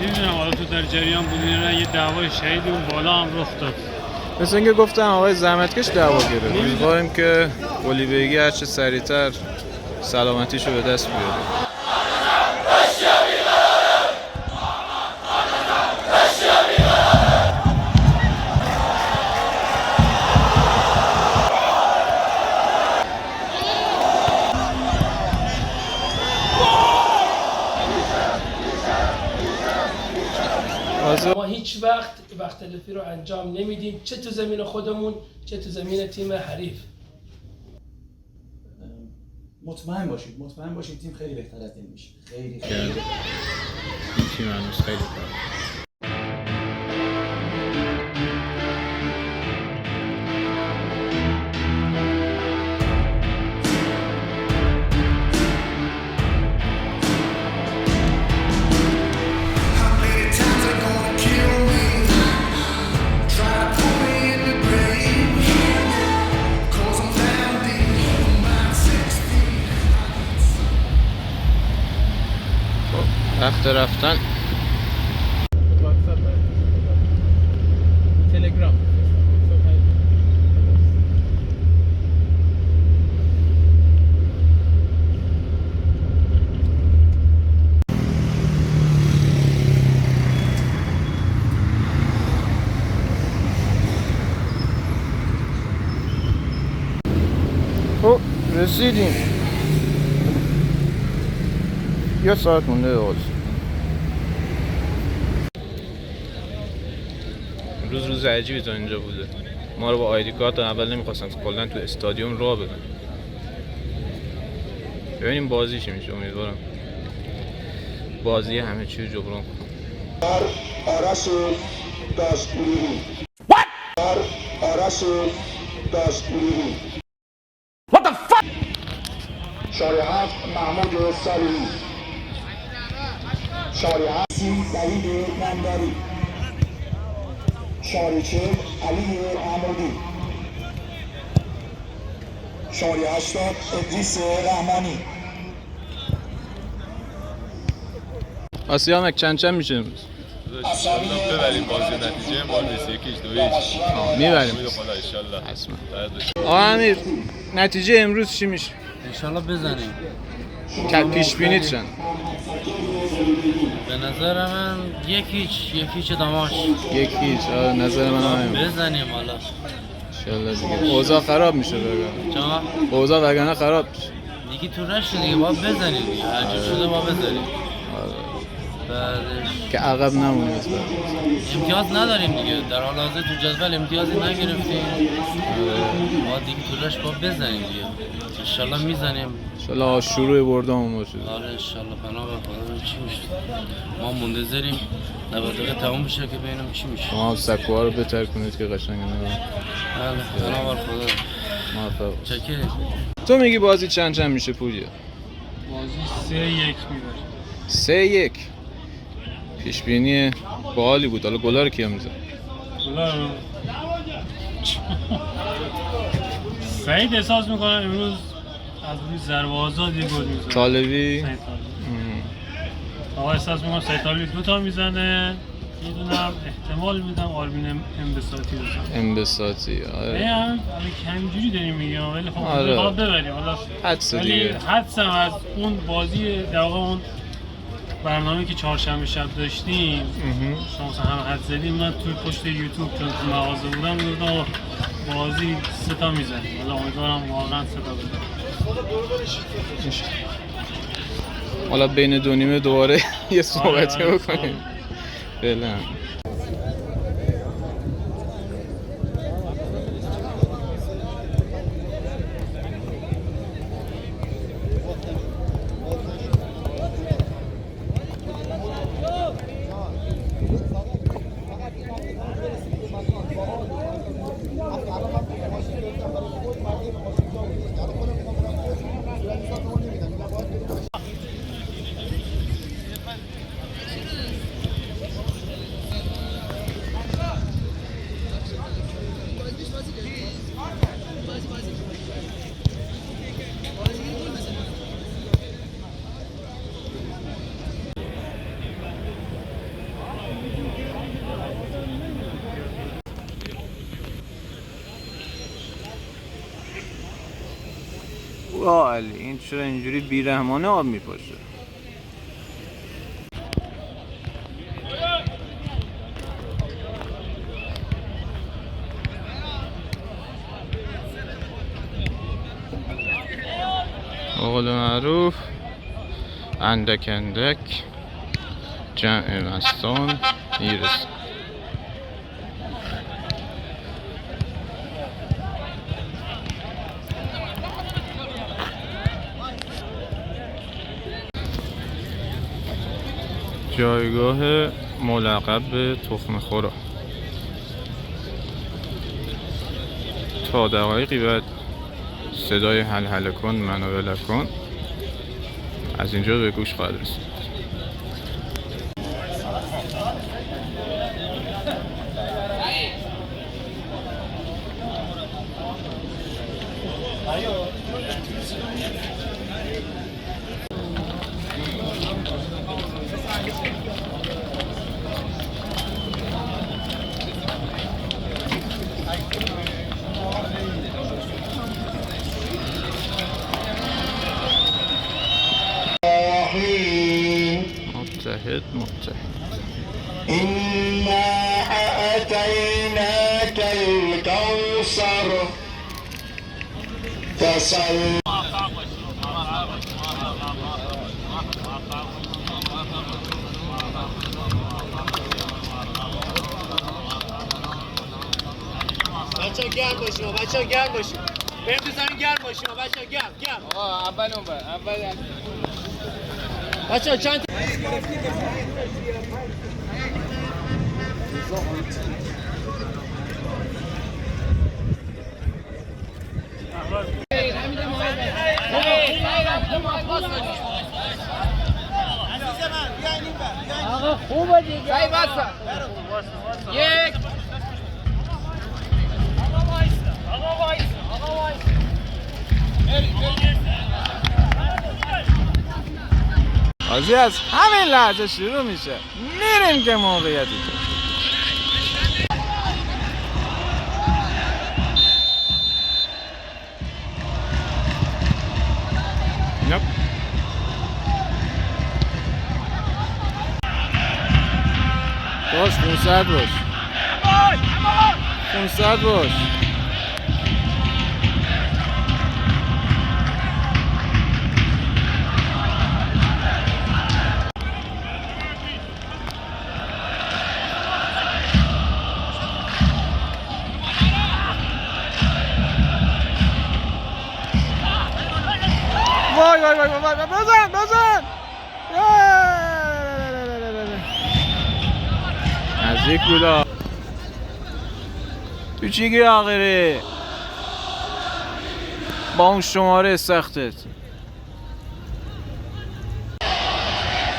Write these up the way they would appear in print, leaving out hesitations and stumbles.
نمیدونم حالا تو در جریان بودی نه، یه دعوای شهید اون بالا هم رخ داد. مثل اینکه گفتم آقای زحمتکش دعوا گرفت. امیدواریم که قلی بیگی هرچه سریعتر سلامتیشو به دست بیاره. ما هیچ وقت تلفی رو انجام نمیدیم، چه تو زمین خودمون چه تو زمین تیم حریف. مطمئن باشید تیم خیلی بهتر از این میشه. خیلی این تیم هنوز خیلی کار. وقت رفتن تلگرام رسیدیم. یه ساعت مونده باز. روز عجیبی تا اینجا بوده. ما رو با آیدی کارت اول نمیخواستن کلا تو استادیوم راه بدن. ببینیم بازی چی میشه. امیدوارم بازی همه چی رو جبران کنه. آرش داشتگیری آرش داشتگیری What the fuck؟ شماره 7 محمود صالحی، شماره 8 دلیل نامداری، شماره 40 علی عمودی، شماره 80 ادریس رحمانی. آسیامک چند میشه امروز؟ انشالله ببریم بازی نتیجه ما 21-2 میبریم خدا انشالله. حتما. آقا امیر نتیجه امروز چی میشه؟ انشالله بزنیم. پیش بینیت چند؟ به نظر من یکیچ دماش. یکیچ. نظر من هم بزنیم حالا انشالله دیگه. اوضاع خراب میشه بگم. چرا؟ اوضاع وگرنه خراب میشه. دیگه تو رشت دیگه باید بزنیم دیگه. هرچی شده باید بزنیم. بعدش که عقب نمونیم. امتیاز نداریم دیگه. در حال حاضر تو جدول امتیازی نگرفتیم. ما دیگه تو رشت باید بزنیم دیگه. انشالله میزنیم. انشالله شروع بردامون باشه. آره انشالله پناه به خدا چی میشه. ما منتظریم 90 دقیقه تموم بشه که ببینیم چی میشه. شما هم سکوها رو بهتر کنید که قشنگ نه. بله پناه به خدا. موفق. چکه. تو میگی بازی چند میشه پولیه؟ بازی 3-1 میبره. 3-1. پیش بینی باحالی بود. حالا گلا رو کیا میزنه؟ گلا رو سعید احساس میکنم امروز از روی ضربه آزاد یه گل میزنه. طالبی. آقا احساس میکنم سعید طالبی 2 تا میزنه. یه دونم احتمال میدم آرمین انبساطی بزنه. انبساطی. آره. نه همینجوری داریم میگم ولی خب آره. حالا ببریم. حالا حدس ولی دیگه. حدسم از اون بازی در واقع اون برنامه که چهارشنبه شب داشتیم شما مثلا هم حد زدیم. من توی پشت یوتیوب چون تو مغازه بودم گفتم بازی 3 تا میزنیم. حالا امیدوارم واقعا 3 تا بزنیم. حالا بین دو نیمه دوباره یه صحبتی بکنیم. فعلا یا علی این چرا اینجوری بیرحمانه آب میپاشه؟ قول معروف اندک اندک جمع مستان میرسه. جایگاه ملقب به تخم خورا. تا دقایقی بعد صدای هل هل کن منو ول کن از اینجا به گوش خواهد رسید. متحد إنا أتيناك الكوثر فصل بچه گرم باشیم بچه گرم باشیم بریم تو زمین گرم باشیم بچه گرم آقا اول بچه چند آقا خوبه دیگه یک بازی از همین لحظه شروع میشه. میریم که موقعیتی تو باش 500 باش 500 باش. وای وای وای وای بزن نزدیک بودا تو چی گیری آقیری با اون شماره سختت.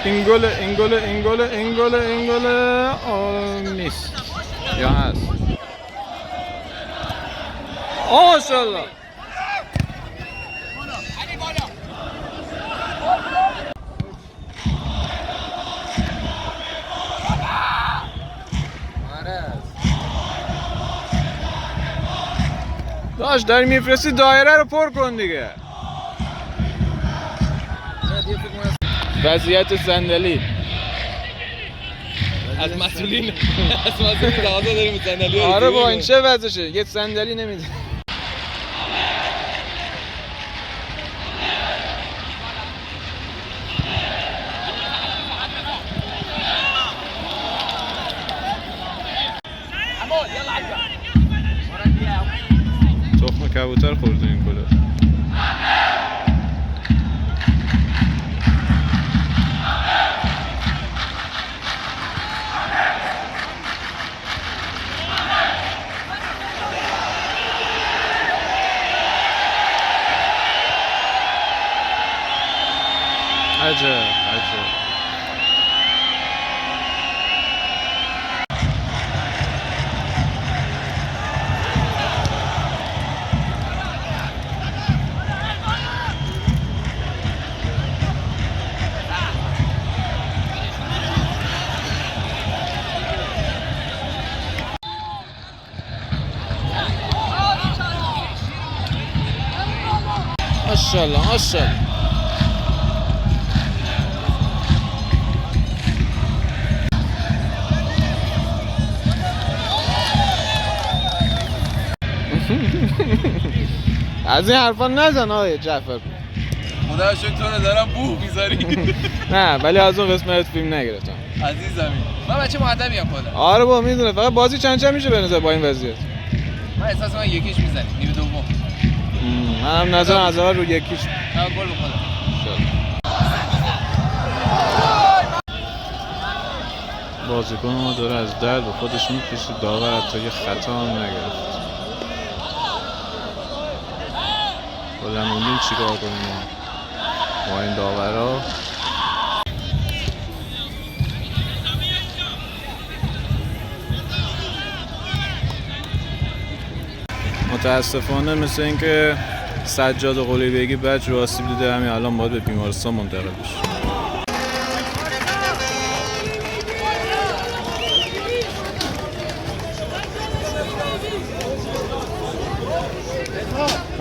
این گله نیست یا هست. ماشاءالله داشت داری میفرستی دایره رو پر کن دیگه. وضعیت صندلی از مسئولین تقاضا داریم صندلی. آره با این چه وضعشه یه صندلی نمیده. تخم کبوتر خورده این گله. عجب ماشاءالله ماشاءالله. از این حرفا نزن آقای جعفر. خدا شکر تو رو دارم بوه میذاری. نه ولی از اون قسمت فیلم نگرفتم عزیزم من بچه مؤدبیم خودم. آره با میدونه، فقط بازی چند میشه به نظر با این وضعیت؟ من احساس من یکیش میزنیم نیمه دوم. منم نظرم از اول رو یکیش گل بخوره. بازیکن ما داره از درد به خودش میکشه، داور حتی یه خطا هم نگرفت. بالا موندیم چیکار کنیم با این داورا؟ متاسفانه مثل اینکه سجاد قلیبگی بعد رو آسیب دیده، همین الان باید به بیمارستان منتقل بشه.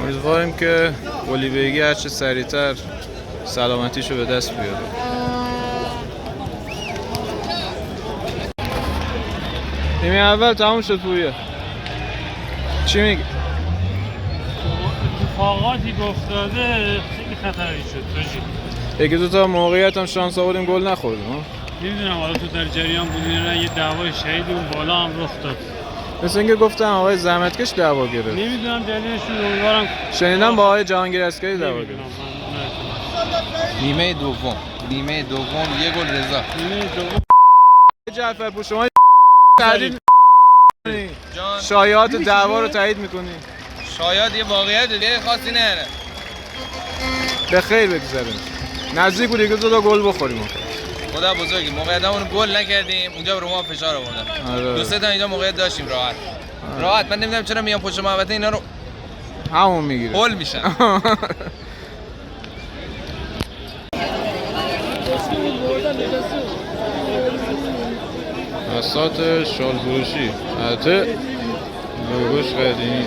امیدواریم که قلیبگی هرچه سریعتر سلامتیشو به دست بیاره. نیمه اول تموم شد پویه. چی میگی؟ اتفاقاتی که افتاده خیلی خطری شد توجی. یکی دو تا موقعیت هم شانس آوردیم گل نخوردیم ها. نمیدونم حالا تو در جریان بودی یا نه، یه دعوای شهید اون بالا هم رخ داد. مثل اینکه گفتم آقای زحمتکش دعوا گرفت. نمیدونم دلیلش رو، امیدوارم شنیدم با آقای جهانگیر اسکری دعوا گرفت. نیمه دوم یه گل رضا. نیمه دوم جعفر پور شما تحلیل شایعات دعوا رو تایید میکنی؟ شاید یه واقعیت دیگه خاصی نه. به خیر بگذاریم. نزدیک بود که دو تا گل بخوریم. خدا بزرگی موقعیتمون گل نکردیم، اونجا رو ما فشار آوردن. آره. دو سه تا اینجا موقعیت داشتیم راحت. من نمیدونم چرا میام پشت محوطه اینا رو همون میگیره. هول میشن. بساط شال فروشی البته لوگوش قدیمی.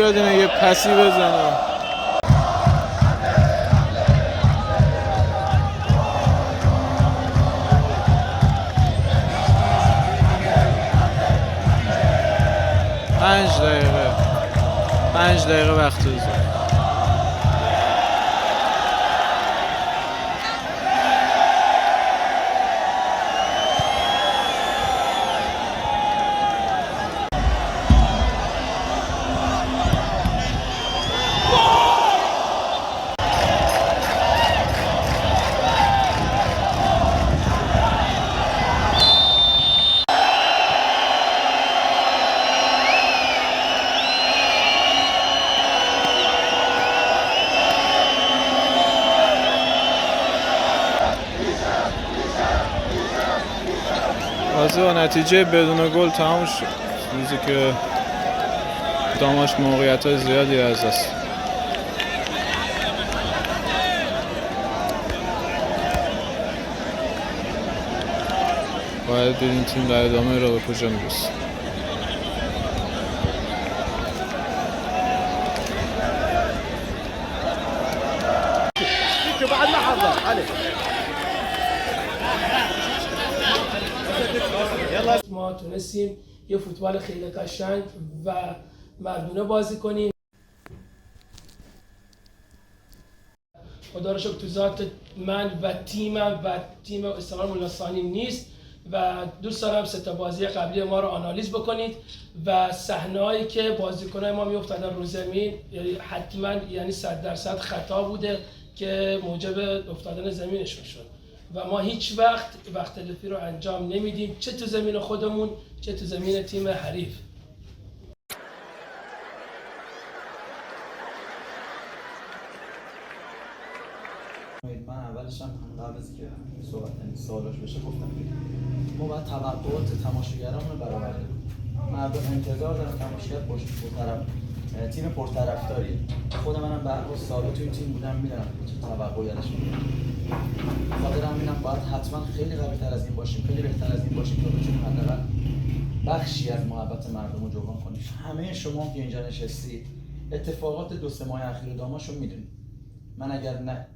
بدونه یه پسی بزنه. پنج دقیقه وقت بزن. بازی با نتیجه بدون گل تمام شد. روزی که داماش موقعیت‌های زیادی از دست. باید ببینیم تیم در ادامه را به کجا میرسه. ما تونستیم یه فوتبال خیلی قشنگ و مردونه بازی کنیم. خدا رو شکر تو ذات من و تیمم و تیم استقلال مولاسانی نیست و دوست دارم سه تا بازی قبلی ما رو آنالیز بکنید و صحنه‌هایی که بازیکن‌های ما می‌افتادن رو زمین حتما یعنی 100% خطا بوده که موجب افتادن زمینشون شد و ما هیچ وقت تلفی رو انجام نمیدیم، چه تو زمین خودمون چه تو زمین تیم حریف. من اولش هم قبل از که سوالاش بشه گفتم ما باید توقعات تماشاگرامون رو برآورده کنیم. مردم انتظار دارن تماشاگر باشه تیم پرطرفداریه. خود منم بعد از سالا توی تیم بودم میدونم چه توقعی ازش میگیرم. خاطر همینم باید حتما خیلی قوی‌تر از این باشیم، خیلی بهتر از این باشیم تا بتونیم حداقل بخشی از محبت مردم رو جبران کنیم. همه شما که اینجا نشستید اتفاقات 2-3 ماه اخیر داماشو میدونید. من اگر نه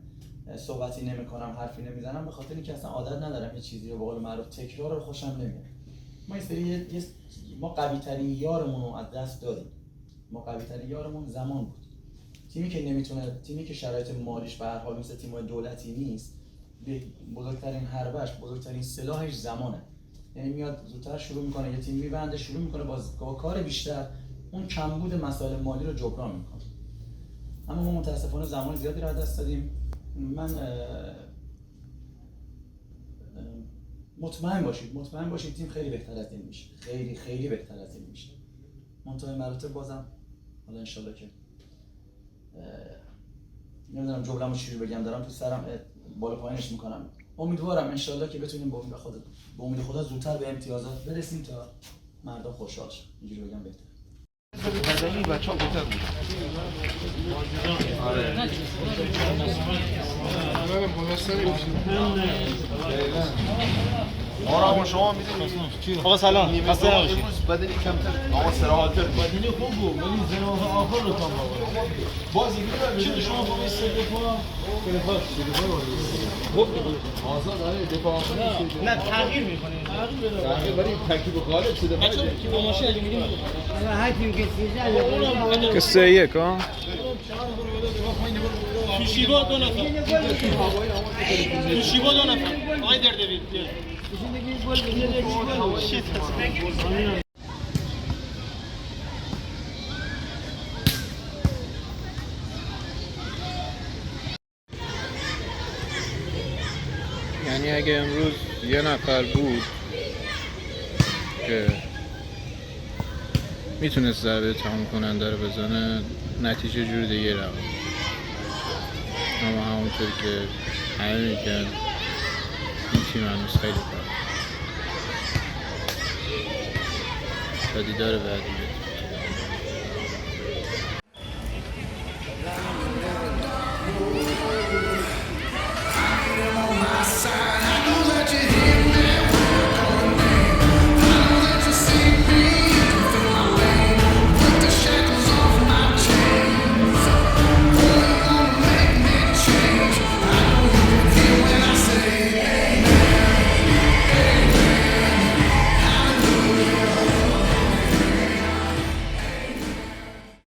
صحبتی نمی‌کنم، حرفی نمیزنم به خاطر اینکه اصلا عادت ندارم یه چیزی رو به قول معروف تکرار رو خوشم نمیاد. ما این سری ما قوی‌ترین یارمون رو از دست دادیم. ما قوی‌ترین یارمون زمان بود. تیمی که نمیتونه، تیمی که شرایط مالیش به هر حال مثل تیم‌های دولتی نیست، بزرگترین حربش، بزرگترین سلاحش زمانه. یعنی میاد زودتر شروع میکنه، یه تیم میبنده، شروع میکنه با کار بیشتر اون کمبود مسائل مالی رو جبران میکنه. اما ما متاسفانه زمان زیادی رو از دست دادیم. من مطمئن باشید تیم خیلی بهتر از این میشه، خیلی بهتر از این میشه. منتهای مراتب بازم حالا انشالله که نمیدونم جمله‌مو چجوری بگم، دارم تو سرم بالا پایینش میکنم. امیدوارم انشالله که بتونیم به امید خدا زودتر به امتیازات برسیم تا مردم خوشحال شن. اینجوری بگم بهتره. بدنی بچه‌ها بهتر بود. آره. آرام شما میدونید آقا سلام خسته نباشید. بدنی کمتر آقا استراحت بدنی خوب بود ولی زنده آخر رو کام بازی چی شما با سه دفاع خوب آزاد داره دفاع نه تغییر می‌کنه تغییر ولی ترکیب غالب شده بچه‌ها که با ماشین اگه می‌ریم هر تیم که 13 که 3-1 ها توشیبا دو نفر آقای دردوی یعنی اگه امروز یه نفر بود که میتونست ضربه تمام کننده رو بزنه نتیجه جور دیگه رو اما همونطور که همه میگن این تیم هنوز خیلی کار تا دیدار بعدی.